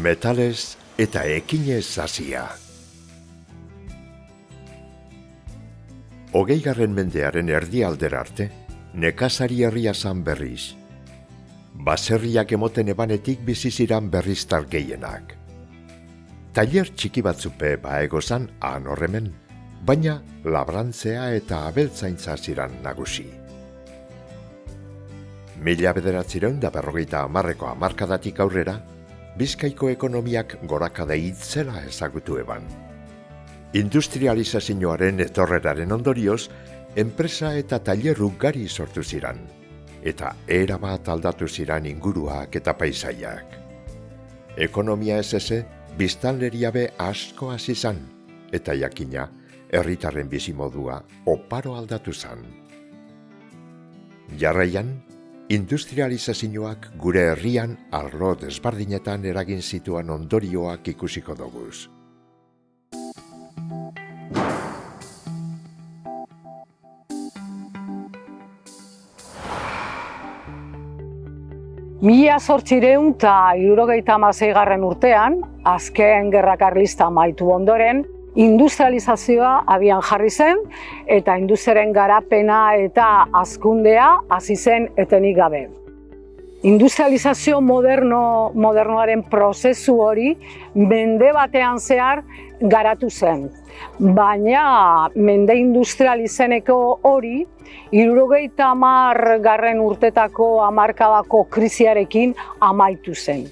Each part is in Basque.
Metalez eta ekinez hasia. 20. mendearen erdialdera arte, nekazari herria zan berriz. Baserriak emoten ebanetik bizi ziran berriztar gehienak. Tailer txiki batzupe baegozan han horremen, baina labrantzea eta abeltzaintza ziran nagusi. 1950ko hamarkadatik aurrera, Bizkaiko ekonomiak gorakada itzela ezagutu eban. Industrializazioaren etorreraren ondorioz, enpresa eta tailer ugari sortu ziran, eta erabat aldatu ziran inguruak eta paisaiak. Ekonomia ez biztanleria be asko hasi zan, eta jakina, herritarren bizimodua oparo aldatu zan. Jarraian, industrializazioak gure herrian arlo desbardinetan eragin zituan ondorioak ikusiko doguz. Mila 1976 urtean, azken gerra karlista amaitu ondoren, industrializazioa abian jarri zen eta industriaren garapena eta hazkundea hasi zen etenik gabe. Industrializazio modernoaren prozesu hori mende batean zehar garatu zen. Baina mende industrial izeneko hori 70. urtetako hamarkadako krisiarekin amaitu zen.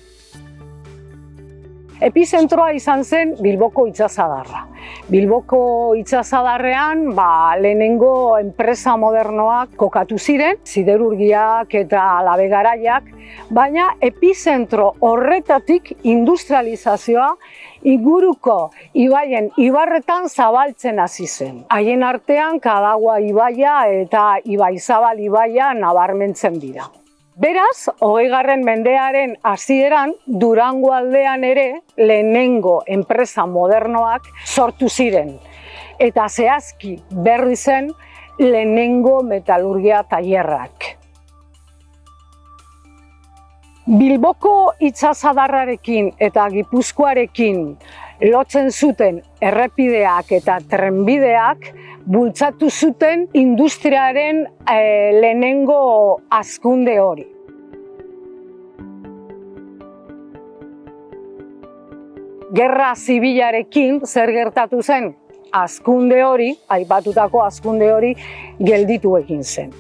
Epizentroa izan zen Bilboko itsasadarra. Bilboko itsasadarrean lehenengo enpresa modernoak kokatu ziren, siderurgiak eta labe garaiak, baina epizentro horretatik industrializazioa inguruko ibaien ibarretan zabaltzen hasi zen. Haien artean Kadagua ibaia eta Ibaizabal ibaia nabarmentzen dira. Beraz, 20. mendearen hasieran Durango aldean ere lehenengo enpresa modernoak sortu ziren. Eta zehazki berri zen lehenengo metalurgia tailerrak. Bilboko itsasadarrarekin eta Gipuzkoarekin lotzen zuten errepideak eta trenbideak bultzatu zuten industriaren lehenengo hazkunde hori. Gerra zibilarekin zer gertatu zen? Hazkunde hori, aipatutako hazkunde hori gelditu egin zen.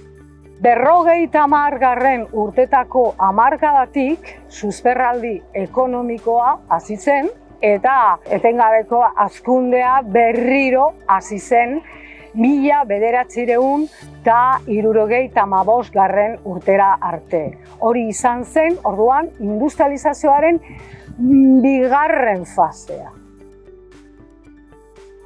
50. urtetako hamarkadatik susperraldi ekonomikoa hasi zen eta etengabeko hazkundea berriro hasi zen 1975. urtera arte. Hori izan zen, orduan, industrializazioaren bigarren fasea.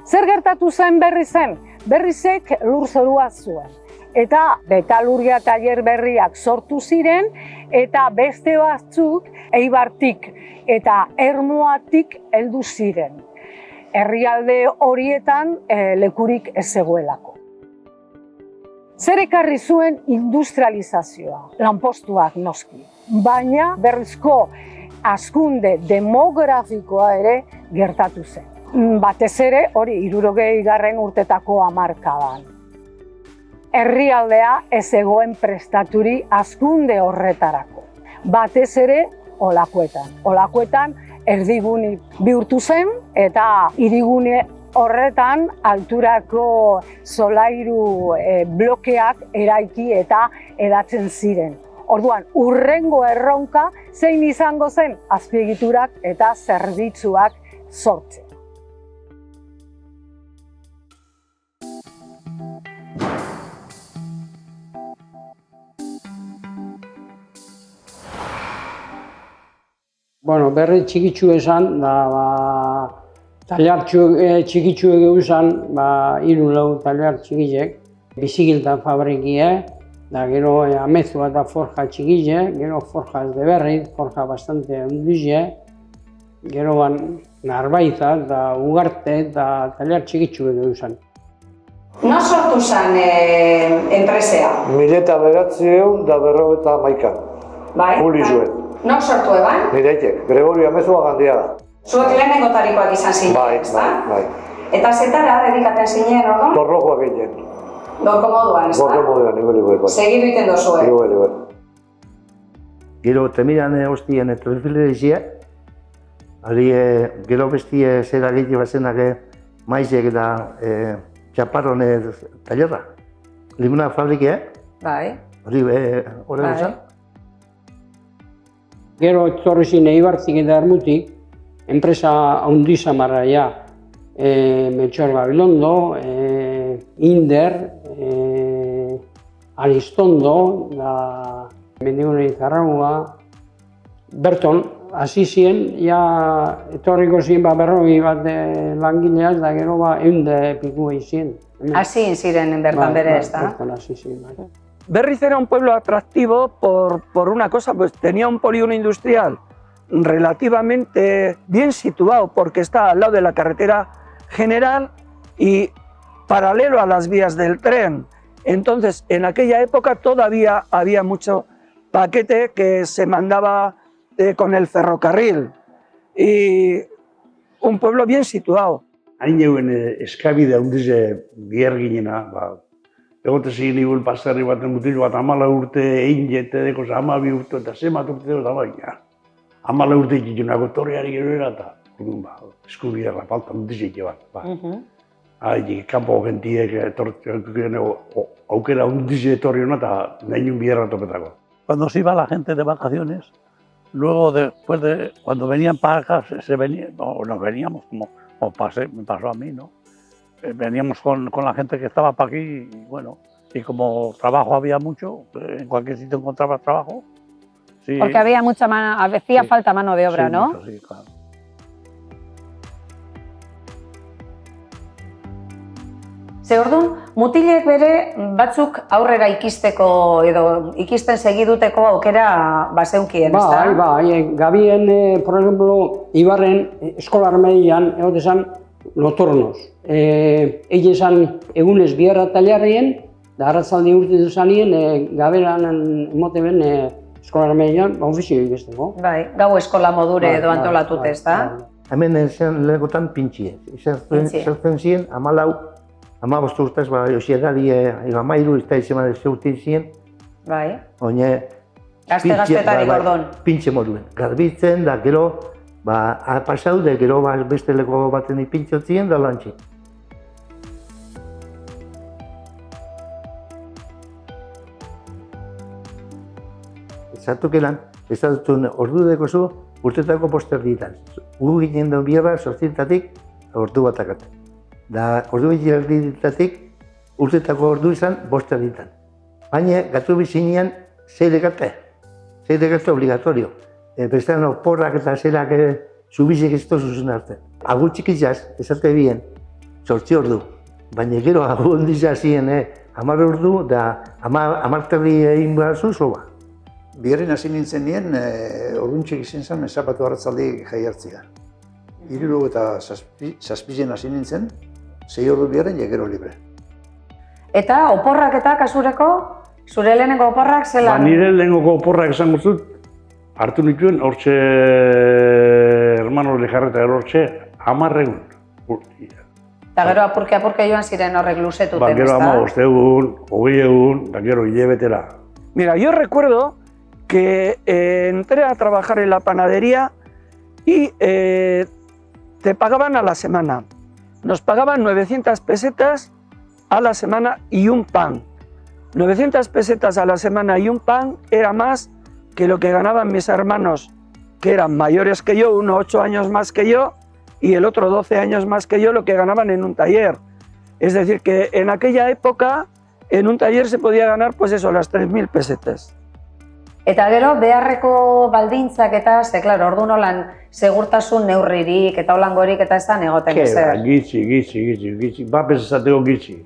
Zer gertatu zen berri zen? Berrizek lurzorua zuen. Eta metalurgia tailer berriak sortu ziren eta beste batzuk Eibartik eta Ermuatik heldu ziren. Herrialde horietan lekurik ez zegoelako. Zer ekarri zuen industrializazioa? Lanpostuak noski, baina berrizko hazkunde demografikoa ere gertatu zen. Batez ere hori 60. urtetako hamarkadan. Herrialdea ez zegoen prestaturi hazkunde horretarako. Batez ere Olakoetan erdigune bihurtu zen eta hirigune horretan alturako solairu blokeak eraiki eta edatzen ziren. Orduan, hurrengo erronka zein izango zen azpiegiturak eta zerbitzuak sortzen. Berri txikitsu esan, tailer txikitsu egeu esan, 3-4 tailer txikitek, bizikiltan fabrikie, gero amezua eta forja txikite, gero forja ez de berri, forja bastante handize, gero Narbaiza eta Ugarte eta tailer txikitsu egeu esan. Non sortu zen enpresea? 1991. Bai. Julizuen. Nok sortu eban? Nire aitek, Gregorio Amezua Gandiaga. Zuek lehenengotarikoak izan zinen, Bai, ezta? bai. Eta zetara dedikaten zinen, orduan? Torrokoak egiten. Gorko moduan, ezta? Gorko moduan, igual. Segidu iten dozue. Igual. Gero temiran hostien telefilizia, gero bestie zera gehiago bazenak maizek eta txaparrone talerra. Limuna fabrikia, Bai. hori guzan. Gero etorri zin Eibartik eta Ermutik, enpresa handi samarra ja, Melchor Gabilondo, Inder, Aristondo, Mendigune Izarraua, Berton, hasi ziren, ja etorriko ziren berrogei bat langileaz, da gero eunde piku izien. Hasi ziren bertan bere, ezta? Bertan hasi ziren. Berriz era un pueblo atractivo por una cosa, pues tenía un polígono industrial relativamente bien situado porque está al lado de la carretera general y paralelo a las vías del tren. Entonces, en aquella época todavía había mucho paquete que se mandaba con el ferrocarril y un pueblo bien situado. Hain euen eskabide handize biher ginena, egote zegin igul pasarri baten mutilu bat 14 urte egin jete deko 12 urte eta zemat urte dut baina. 14 urte ikitunako torreari gero era eta eskubiderra falta handizik bat. Kanpo gentiek aukera handizik etorri hona eta nahi nun biherra topetako. Cuando se iba la gente de vacaciones, luego después de cuando venían para acá, nos veníamos como me pasó a mí, ¿no? Veníamos con la gente que estaba para aquí y bueno, y como trabajo había mucho, en cualquier sitio encontrabas trabajo. Sí, porque había mucha hacía falta mano de obra, sí, ¿no? Mucho, sí, claro. Ze orduan, mutilek bere batzuk aurrera ikisteko edo ikisten segiduteko aukera bazeunkien, ezta? Bai. Gabien, por ejemplo, Ibarren eskolar median, egote esan, lotornos. Ege esan egunez biherra talarrien, da arratzaldi urte zanien, gaberan emote ben eskolar median, ofizio ikesteko. Bai, gau eskola modure edo antolatute, ezta? Hemen zen lehenekotan pintxie. Zertzen ziren, 15 urtez, Osiedari, 13 eta izan zeurtin ziren. Bai. Oine, Gazte-gaztetarik ordon. pintxe moduen. Garbitzen, da gero, pasau, da gero beste leko baten ipintxotzien, da lantxe. Zartuk elan, ez dutun ordu dekozu, urtetako poster ditan. Gu ginen duen biherra, 800-tatik, ordu bat akat. Da, ordu bitxerritatik, urtetako ordu izan, 5 ditan. Baina, gatu bizinean, 6 legate obligatorio. Bestean, porrak eta zerak zubizek ez tozuzun arte. Agur txikizaz, ezarte bien, 8 ordu. Baina gero, agur ondizaz ziren, 10 ordu, da 10 terdi egin behar zuzoa. Biherren hasi nintzen nien, orduntxek izan zen, zapatu arratzaldi jai hartzia. 76 hasi nintzen, 6 ordu biherren gero libre. Eta oporrak eta kasureko, zure lehenengo oporrak zelan? Nire lehenengo oporrak esango zut, hartu nituen, hortxe hermano lejarreta hortxe, 10 egun. Eta gero apurke joan ziren horrek luzetuten, Gero 15 egun, 20 egun, eta gero hilabetera. Mira, yo recuerdo que entré a trabajar en la panadería y te pagaban a la semana. Nos pagaban 900 pesetas a la semana y un pan. 900 pesetas a la semana y un pan era más que lo que ganaban mis hermanos, que eran mayores que yo, uno 8 años más que yo y el otro 12 años más que yo, lo que ganaban en un taller. Es decir, que en aquella época en un taller se podía ganar, pues eso, las 3.000 pesetas. Eta gero, beharreko baldintzak eta, ze, klaro, ordu nolan segurtasun neurririk eta holangorik eta ez da negoten ezer. Gitzi. Bapes esateko gitzi.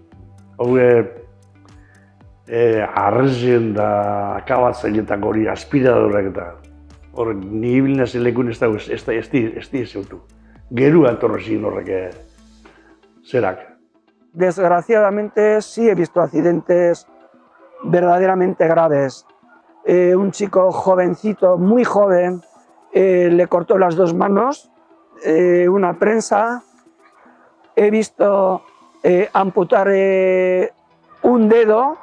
Arrezien da akabatzailetak hori aspiradorak eta horrek ni hibilina zelekun ez dago ez di ezeutu. Gerua etorrezin horrek zerak. Desgraciadamente sí he visto accidentes verdaderamente graves. un chico jovencito, muy joven, le cortó las 2 manos, una prensa. He visto amputar un dedo.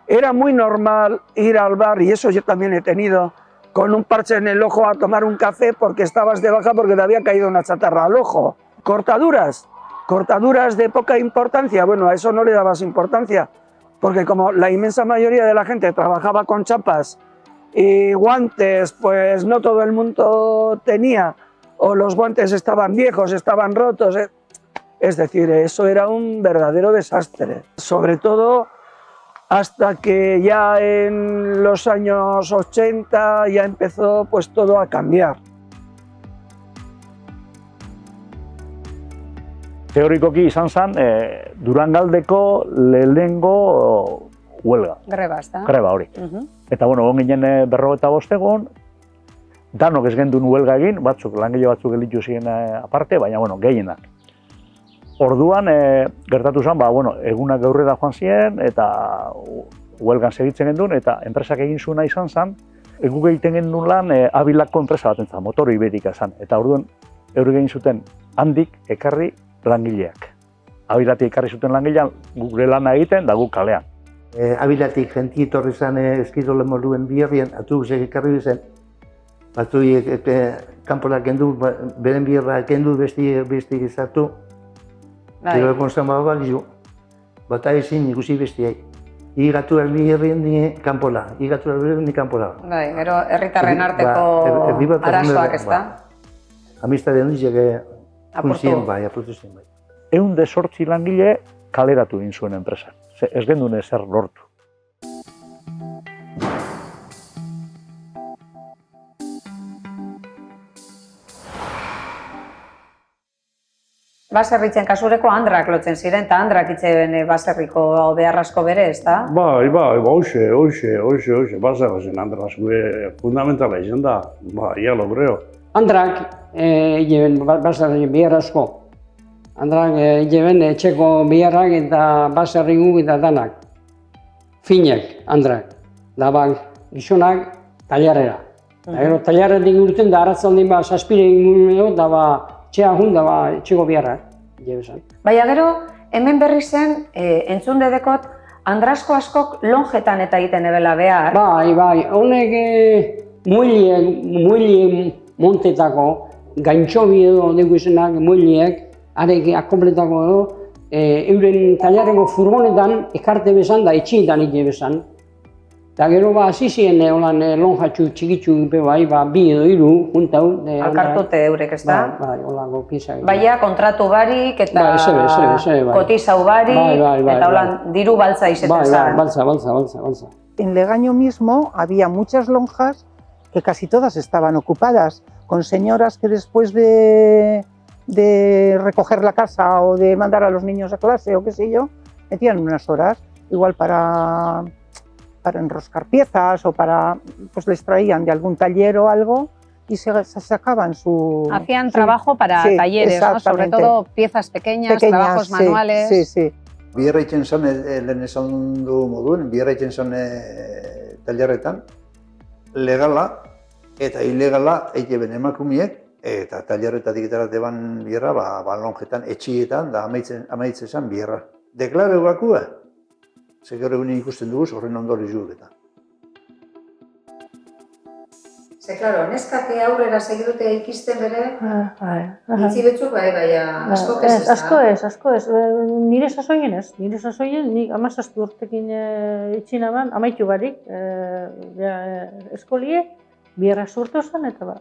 Era muy normal ir al bar, y eso yo también he tenido, con un parche en el ojo a tomar un café porque estabas de baja porque te había caído una chatarra al ojo. Cortaduras de poca importancia, bueno, a eso no le dabas importancia, porque como la inmensa mayoría de la gente trabajaba con chapas y guantes, pues no todo el mundo tenía, o los guantes estaban viejos, estaban rotos, es decir, eso era un verdadero desastre. Sobre todo hasta que ya en los años 80 ya empezó pues todo a cambiar. Teorikoki izan zen Durangaldeko lehenengo huelga. Greba, ezta? Greba hori. Eta, bueno, egon ginen 45 egun, danok ez gendun huelga egin, langile batzuk gelditu ziren aparte, baina, bueno, gehienak. Orduan, gertatu zen, bueno, egunak aurrera joan ziren, eta huelgan segitzen gendun, eta enpresak egin zuena izan zen, guk egiten gendun lan Abilako enpresa bat entzat, Motor Iberika zen. Eta orduan, eurek egin zuten handik ekarri langileak. Abilatik ekarri zuten langilean, gure lana egiten, da guk kalean. Abilatik jenti etorri zen eskidole moduen biherrien, autobusek ekarri zen, batzuiek kanporak kendu, beren biherra kendu besti gizartu, gero egon zen balizu, bata ezin ikusi bestiai. Igatu biherrien ni kanpola, igatu biherrien ni kanpola. Bai, gero herritarren arteko arazoak, ez da? Amistade handiak apurtu zien bai. 108 langile kaleratu egin zuen enpresak. Ez gendun ezer lortu. Baserritzen kasureko andrak lotzen ziren, eta andrak itzen baserriko behar asko bere, ez da? Bai, hoxe, baserritzen andrak fundamentala izan da, ya lo creo. Andrak lleven baserritzen behar asko. Andrak lleven etxeko beharrak eta baserri guk eta danak. Finek, andrak. Da gizonak tailarrera. Gero tailarretik urten da arratzaldin zazpire egin da txea jun da etxeko beharrak. Baina gero, hemen berri zen, entzun dedekot, andrasko askok lonjetan eta egiten ebela behar. Bai, honek muilien montetako, gaintxobi edo dugu izenak muiliek, arek akompletako edo, euren tailarreko furgonetan ekarte bezan da etxietan ite bezan. Eta gero hasi ziren lonjatxu txikitxu bai, 2 edo 3 juntau. Alkartute eurek, ez da? Bai, holako pizak. Baina kontratu barik eta kotizau barik, eta holan diru baltza izaten zen. Baltza. En Legaño mismo había muchas lonjas que casi todas estaban ocupadas, con señoras que después de recoger la casa o de mandar a los niños a clase o qué sé yo, metían unas horas, igual para enroscar piezas o pues les traían de algún taller o algo y se sacaban su... Hacían trabajo para talleres, ¿no? Sobre todo piezas pequeñas, trabajos manuales. Sí. Biherra itzen zen, lehen esan du moduen, biherra itzen zen tailerretan, legala eta ilegala egiten emakumiek, eta tailerretatik eban biherra, lonjetan, etxietan, da amaitzen zen biherra. Deklare bakua, Zegero egunen ikusten dugu, horren ondori zuek eta. Klaro, neskake aurrera segidute ikisten bere, itzi betzuk askok ez ez da? Asko ez. Nire sasoien, nik 17 urtekin itxinaban, amaitu barik, eskolie, biherra surtu zen, eta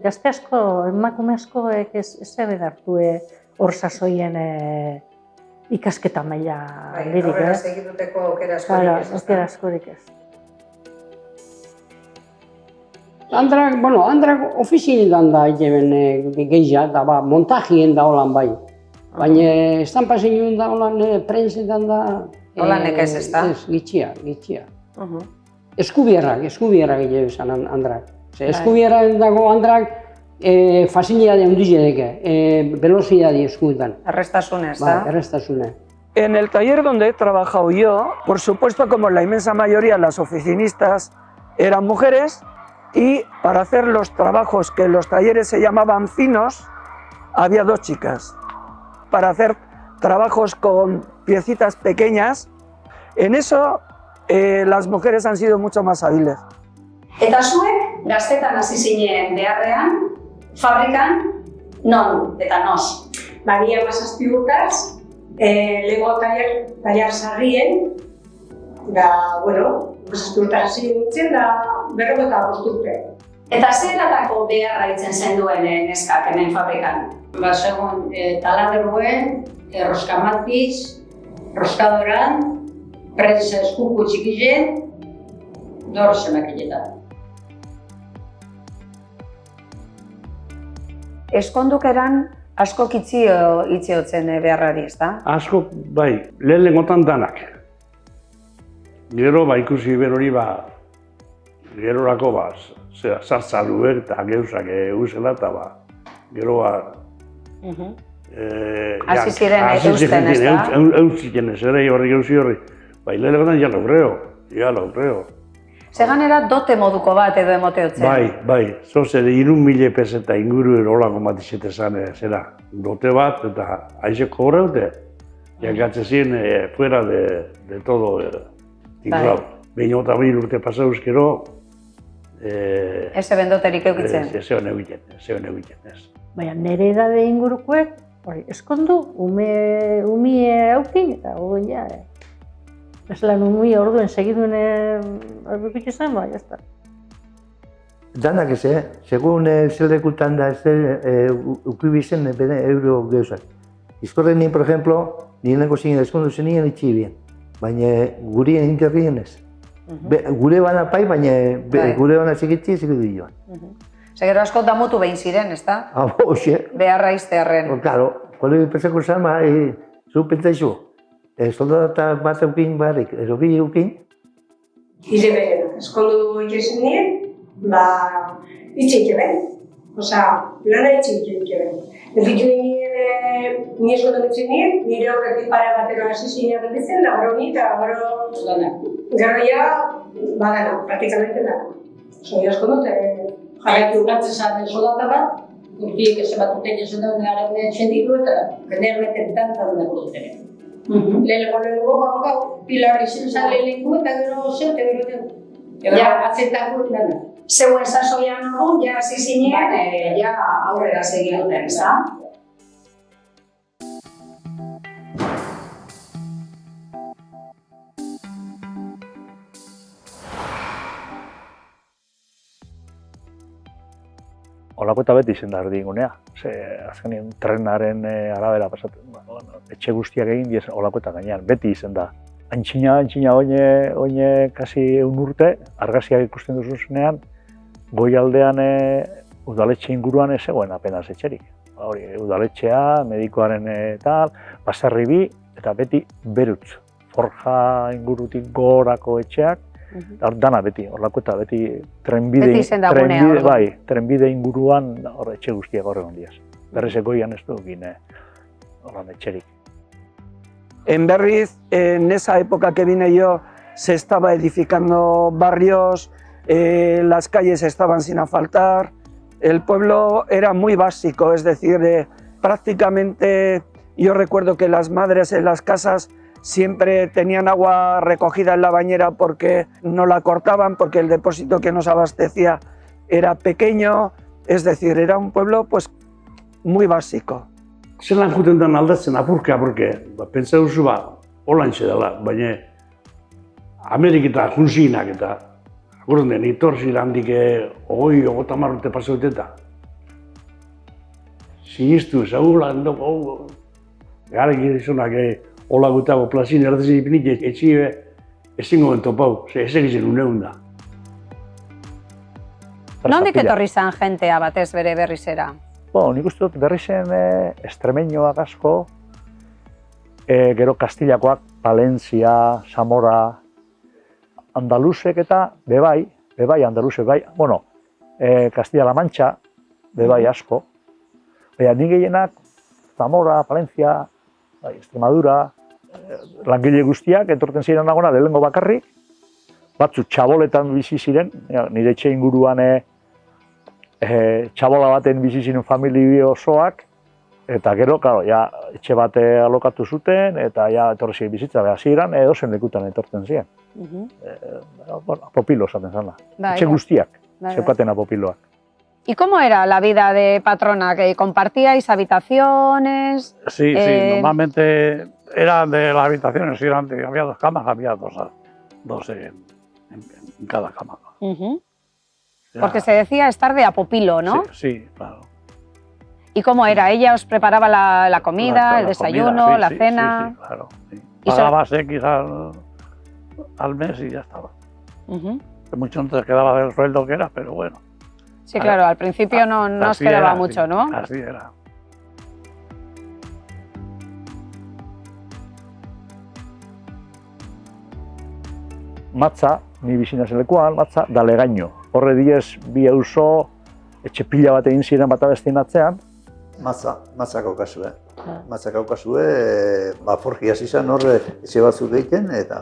gazte asko, emakume askoek ez zeben hartu hor sasoien ikasketa maila lirik, Aurrera segiduteko aukera askorik ez. Andrak ofizietan da egiten gehia, da montajien da holan bai. Baina estampa zinuen da holan prentsetan da... Holanek ez da? Ez, gitxia. Eskubierrak egiten bezan andrak. Eskubierrak dago andrak fasilidade handia deke, velozidade eskuetan. Errestasunez, da? Errestasune. En el taller donde he trabajado yo, por supuesto, como la inmensa mayoría, las oficinistas eran mujeres, y para hacer los trabajos que en los talleres se llamaban finos, había 2 chicas. Para hacer trabajos con piecitas pequeñas, en eso las mujeres han sido mucho más hábiles. Eta zuek, gaztetan hasi zinen beharrean, fabrikan, non eta nos? Ni 17 urtaz, lehengo tailar sarrien, da, bueno, 17 urtaz hasi nintzen, da 45 urte. Eta zer eratako beharra itzen zenduen neskak hemen fabrikan? Segun taladruen, roskamatiz, roskadoran, presa eskuku txikilen, dorzenak egetan. Eskondukeran asko itziotzen beharrari, ez da? Asko, bai, lehenengotan danak. Gero, ikusi berori, gerorako, zartzaluek eta geuzak eusela, eta gero, hasi ziren eusten, ez da? Eusten ez, ere horri geuzi horri. Bai, lehenengotan ja laurreo. Zeganera dote moduko bat edo emoteotzen. Bai, zoze, 3.000 peseta inguru erolako matizete zan, zera, dote bat eta aizeko horreute, jakatzen ziren fuera de todo tinglao. 22 urte pasa euskero, eze bendoterik eukitzen. Eze hon egiten, ez. Baina nire edade ingurukoek, eskondu, umie aukin, eta guen ja, ez lan umie orduen segiduen arbepik izan, bai, ez da. Danak ez, segun zelekutan da ukibizen euro geuzak. Izkorren nien, por ejemplo, nirenko zinen eskondu zenien itxibien, baina gurien interrien ez. Gure bana pai, baina gure bana txikitzi ezikidu joan. Segero asko damutu behin ziren, ez da? Hoxe. Beharra iztearren. Claro, kole pensako zan, zu pentsaizu, soldata bat eukin barrik, edo bi eukin? Ire behar, eskondu ikesin nien, itxeik eben. Lana itxeik eben. Elditu nien, ni eskondu mitzen nien, nire horretik pare batero hasi zinean benditzen, da gero ni eta gero ja, badana, praktikamente dana. Eskondu Jaiatu gatzen zaten soldata bat, urtiek ez bat urteik esan duen garen txendiku eta genermetetan eta dut duten. Lehenengo gau, pilar izan zan lehenengo eta gero zeute gero. Ega atzetako dena. Zeuen sasoian hon, ja hasi zinean, ja aurrera segi duten, ez da? Olako eta beti izen da erdigunea. Azkenean trenaren arabera pasatzen. Etxe guztiak egin diez olako eta gainean. Beti izen da. Antxina oine kasi 1 urte, argazkiak ikusten duzuzenean, goialdean udaletxe inguruan ez zegoen apenas etxerik. Udaletxea, medikoaren tal, baserri bi, eta beti berutz. Forja ingurutik gorako etxeak, dana beti, horlako eta beti trenbide inguruan etxe guztiak horregon diaz. Berriz egoian ez du egin horren etxerik. En Berriz, en esa época que vine yo, se estaba edificando barrios, las calles estaban sin asfaltar, el pueblo era muy básico, es decir, prácticamente yo recuerdo que las madres en las casas siempre tenían agua recogida en la bañera porque no la cortaban, porque el depósito que nos abastecía era pequeño, es decir, era un pueblo pues muy básico. Zelan juten den aldatzen apurka, pentsa duzu holantxe dela, baina Ameriketa junzinak eta gurden itorzi handik 30 urte pasautet eta sinistu ezagula endoko gara gizonak hola gutago plazin erdezen ipinik etxie ezingo den topau, ez egiten uneun da. Nondik etorri zan jentea batez bere Berrizera? Nik uste dut Berrizen estremeñoak asko, gero Kastilakoak, Palentzia, Zamora, Andaluzek eta bebai Andaluzek bai, Castilla-La Mancha, bebai asko. Baina nik gehienak Zamora, Palencia, Extremadura, langile guztiak etortzen ziren nagona lehengo bakarrik, batzuk txaboletan bizi ziren, nire etxe inguruan txabola baten bizi ziren familia osoak, eta gero, etxe bate alokatu zuten, eta etorri ziren bizitza, hasieran edozen lekutan etortzen ziren. Apopilo esaten zana, etxe guztiak, zeukaten apopiloak. ¿Y cómo era la vida de patrona? ¿Que compartíais habitaciones? Sí, normalmente eran de las habitaciones, había 2 camas, había dos en cada cama. Porque se decía estar de apopilo, ¿no? Sí, claro. ¿Y cómo era? ¿Ella os preparaba la comida, el desayuno, la cena? Sí, claro. Sí. Pagabas X al mes y ya estaba. Mucho no te quedaba del sueldo que era, pero bueno. Sí, claro, al principio no os quedaba mucho, ¿no? Así era. Matza, ni bizina zelekuan, Matza da Legaño. Horre diez bi auzo etxe pila bat egin ziren bata besteen atzean. Matza kaukazue. Matza kaukazue, forji hasi zen horre etxe batzuk egiten, eta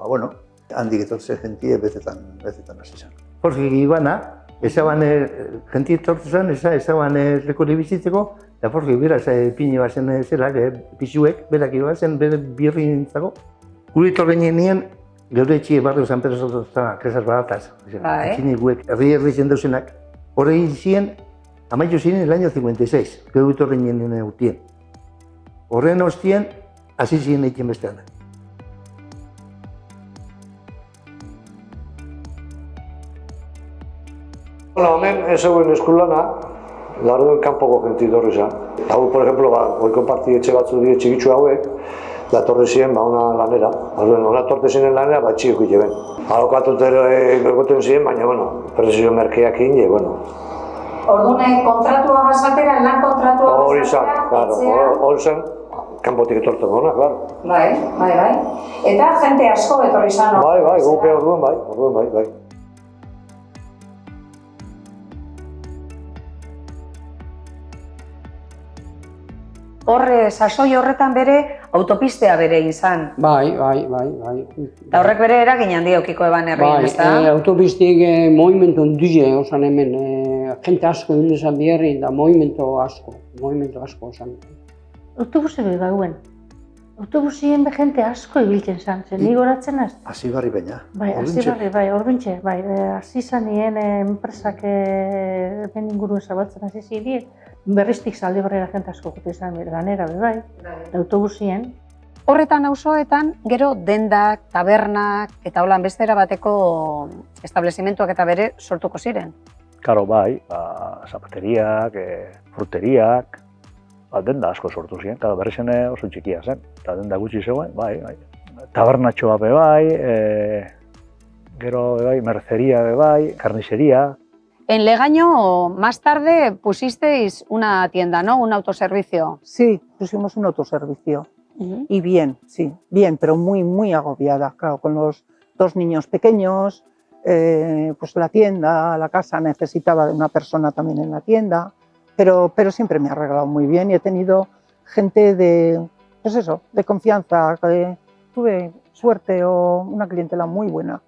bueno, handik etortze jentie betetan hasi zen. Forji gibana, ezaban jentie etortu zen, ezaban lekore bizitzeko, eta forji beraz pine bazen zelak, pixuek, berak ibazen, bere birri nintzako. Guri torreinen nien, geure etxie barrio San Pedro Sotozta, kresas barataz. Etxine guek, herri zen dauzenak. Horre egin ziren, amaitu ziren el año 56, geure torreinen nien eutien. Horren ostien, hasi ziren egiten bestean. Hemen ez zegoen eskulana, laruen kanpoko jenti torri zen. Hau, por ejemplo, goiko parti etxe batzu dire txikitsu hauek, da torri ziren ona lanera. Ona torte ziren lanera, txik egite ben. Alokatut egoten ziren, baina, prezio merkeak egin, Orduan, kontratua bazatera, lan kontratua bazatera? Hori zen, claro, hori zen, kanpotik etortzen duna, claro. Bai. Eta jente asko etorri zen. Bai, gupe orduan bai. Sasoi horretan bere autopistea bere izan. Bai. Eta horrek bere eragin handi eukiko eban herrien, ez da? Autopistik movimentu handia osan hemen, jente asko egin izan biherri, da movimentu asko osan. Autobuse behi bauen. Autobusien jente asko ibiltzen zan, zen ni goratzen az? Hasibarri baina. Bai, Hasibarri, orduntxe, bai. Hasi zan nien enpresak ben inguruen zabaltzen hasi ziren, berriztik zalde barrera jente asko gote izan lanera, bai, autobusien. Horretan auzoetan, gero dendak, tabernak eta holan bestera bateko establezimentuak eta bere sortuko ziren. Karo, bai, zapateriak, fruteriak, denda asko sortu ziren, berri zen oso txikia zen, eta denda gutxi zegoen, bai. Tabernatxoa be bai, gero mercería be bai, carnicería. En Legaño, más tarde, pusisteis una tienda, ¿no? Un autoservicio. Sí, pusimos un autoservicio. Y bien, sí, bien, pero muy agobiada, claro, con los 2 niños pequeños, pues la tienda, la casa necesitaba de una persona también en la tienda, pero siempre me ha arreglado muy bien y he tenido gente de confianza, tuve suerte o una clientela muy buena.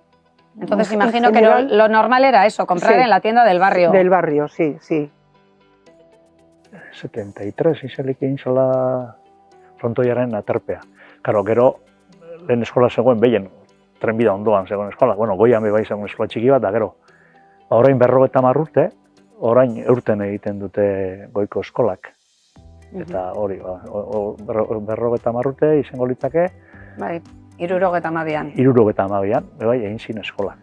Entonces imagino que lo normal era eso, comprar en la tienda del barrio. Del barrio, sí. 73 izelik egin zela frontoiaren aterpea. Karo, gero lehen eskola zegoen behien, trenbida ondoan zegoen eskola. Goian bai zegoen eskola txiki bat, da gero. Orain 50 urte, orain eurten egiten dute goiko eskolak. Eta hori, 50 urte izango litzake. Bai. 72an. 72an, bai, egin zin eskola.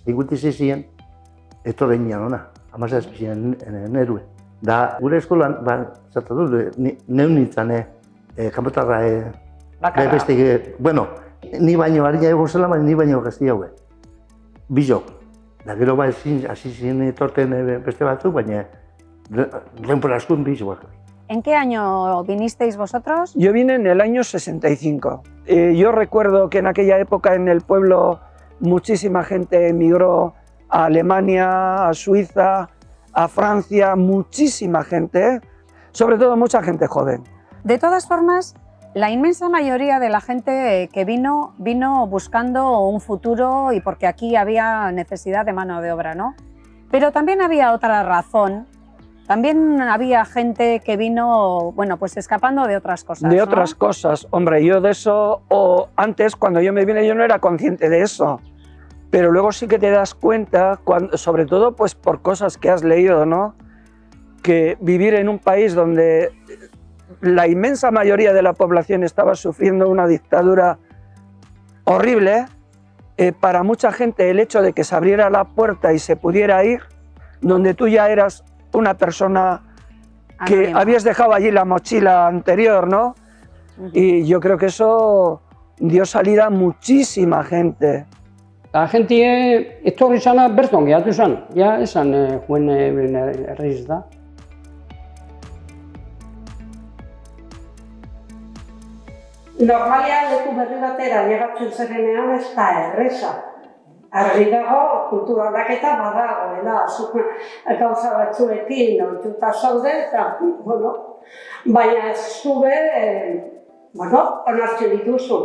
Iguti zizien, etorren nian ona, 17 nerue. Da, gure eskolan, zata du, neun nintzen, kanpotarra, beste, ni baino harina egon zela, ni baino gazti haue. Bizok. Da gero hasi ziren etorten beste batzuk, baina renpor askun bizok. ¿En qué año vinisteis vosotros? Yo vine en el año 65. Yo recuerdo que en aquella época en el pueblo muchísima gente emigró a Alemania, a Suiza, a Francia, muchísima gente, sobre todo mucha gente joven. De todas formas, la inmensa mayoría de la gente que vino buscando un futuro y porque aquí había necesidad de mano de obra, ¿no? Pero también había otra razón. También había gente que vino, bueno, pues escapando de otras cosas. De otras cosas. Hombre, yo de eso, o antes cuando yo me vine yo no era consciente de eso. Pero luego sí que te das cuenta, sobre todo pues por cosas que has leído, ¿no? Que vivir en un país donde la inmensa mayoría de la población estaba sufriendo una dictadura horrible, para mucha gente el hecho de que se abriera la puerta y se pudiera ir, donde tú ya eras una persona que habías dejado allí la mochila anterior, ¿no? Y yo creo que eso dio salida a muchísima gente. La gente etorri zana berton gehatu zen, ja esan juen herriz da. Normalian leku berri batera llegatzen zerenean ez da erreza. Argi dago, kultura aldaketa badagoela, zuk gauza batzuekin ohituta zaude eta, bueno, baina ez zube, onartzen dituzu.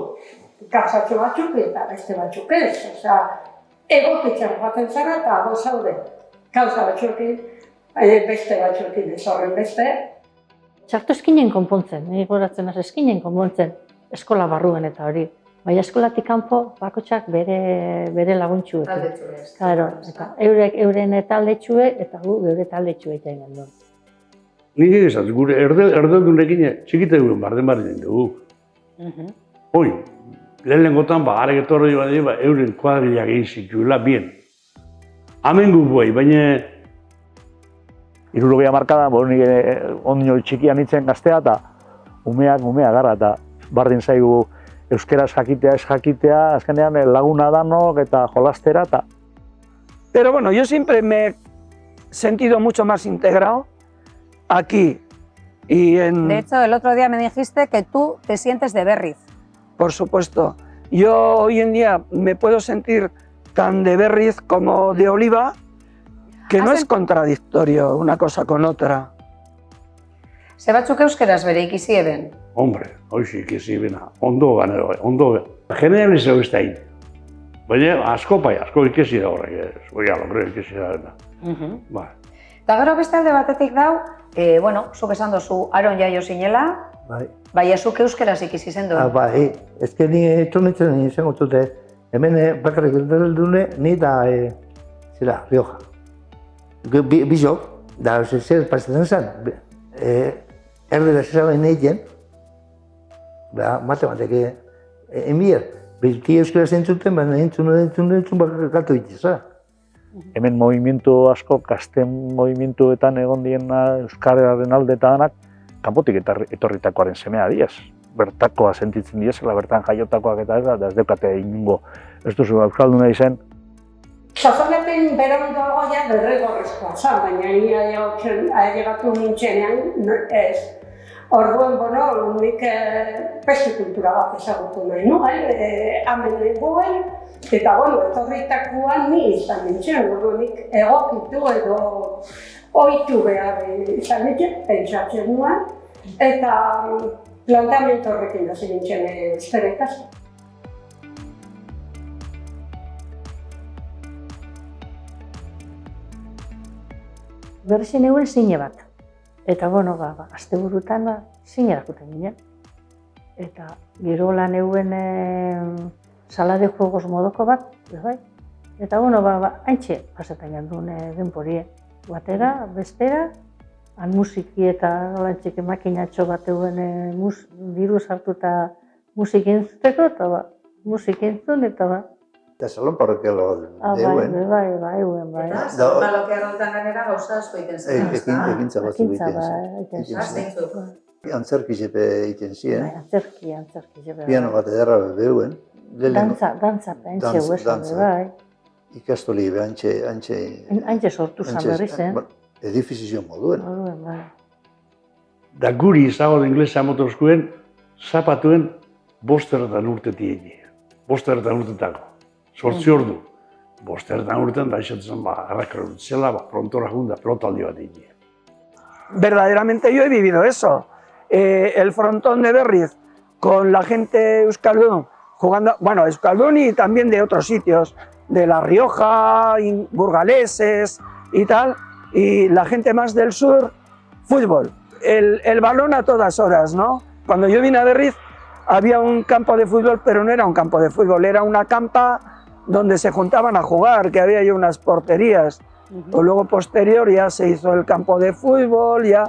Gauzatxo batzuk eta beste batzuk ez, osea, egokitzen joaten zara eta ados zaude. Gauza batzuekin, beste batzuekin ez horren beste. Txartu eskinen konpontzen, goratzen az eskinen konpontzen, eskola barruen eta hori. Baina eskolatik kanpo bakotxak bere laguntxuekin. Taldetxue. Claro, eta euren taldetxue eta gu geure taldetxue egin genuen. Nik egizat, gure erdeldunekin txikite gure barden dugu. Hoi, lehenengotan arek etorri euren kuadrilak egin zituela, bien. Hemen gu guai, baina... 60 hamarkadan, nik ondino txikian nintzen gaztea eta umeak gara eta bardin zaigu euskeraz jakitea, ez jakitea, azkenean laguna danok eta jolastera eta... Pero bueno, yo siempre me he sentido mucho más integrado aquí y en... De hecho, el otro día me dijiste que tú te sientes de Berriz. Por supuesto. Yo hoy en día me puedo sentir tan de Berriz como de Oliva, que no es contradictorio una cosa con otra. Ze batzuk euskeraz bere ikisi eben? Hombre, hoiz ikisi ebena, ondo ganero, ondo. Generalizau ez da hin. Baina asko ikisi da horrek, oia, logre ikisi da dena. Eta gero beste alde batetik dau, zuk esan dozu Aron jaio zinela, bai, zuk euskeraz ikisi zen duen. Bai, ezke ni etornitzen izango zute, hemen bakarrik erdeldune, ni da, Rioja. Bizok, da, zer pasetan zen, erdera zeraben egin, matematik, enbier, belti euskara zentzuten, baina entzun bakatu ditza. Hemen movimentu asko, gazten movimentuetan egon diena euskararen alde eta danak, kanpotik etorritakoaren semea diaz. Bertakoa sentitzen diezela, bertan jaiotakoak eta ez deukate inungo. Ez duzu euskalduna izen. Sazoneten beranduago ja derrigorrezkoa zan, baina ni ailegatu nintzenean ez. Orduan, nik beste kultura bat ezagutu nahi nuen, hemen nengoen, eta etorritakoan ni izan nintzen, nik egokitu edo ohitu behar izan nintzen, pentsatzen nuen, eta planteamendu horrekin hasi nintzen euskara ikasi. Berrezin eguen zine bat. Eta, asteburutan zine dakuten ginen. Eta gero lan eguen sala de juegos modoko bat, bai. Eta, haintxe pasetan jandun denporie. Batera, bestera, musiki eta lantxik makinatxo bat eguen diru sartu eta musik entzuteko, eta musik entzun, eta Eta salon parrokialo deuen. Bai. Eta salon parrokialotan ganera gauza asko egiten zen. Ekintza batzuk egiten zen. Antzerki jepe egiten ziren. Antzerki jepe. Piano bat ederra bebeuen. Dantza, haintxe huesan, bai. Ikastoli haintxe... Haintxe sortu zan berri zen. Edifizio moduen. Bai. Da guri izago da inglesa motorskuen, zapatuen 5 urtetik egin. 5 urtetako. 8 ordu. bostertan urtean da izatzen errekorrut zela, frontora junda, pelotaldi bat egin. Verdaderamente yo he vivido eso. El frontón de Berriz con la gente euskaldun jugando, bueno, euskaldun y también de otros sitios, de La Rioja, burgaleses y tal, y la gente más del sur, fútbol. El balón a todas horas, ¿no? Cuando yo vine a Berriz había un campo de fútbol, pero no era un campo de fútbol, era una campa donde se juntaban a jugar, que había ya unas porterías. O luego posterior ya se hizo el campo de fútbol, ya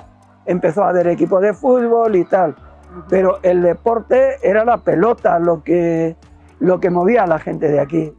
empezó a haber equipo de fútbol y tal. Pero el deporte era la pelota, lo que movía a la gente de aquí.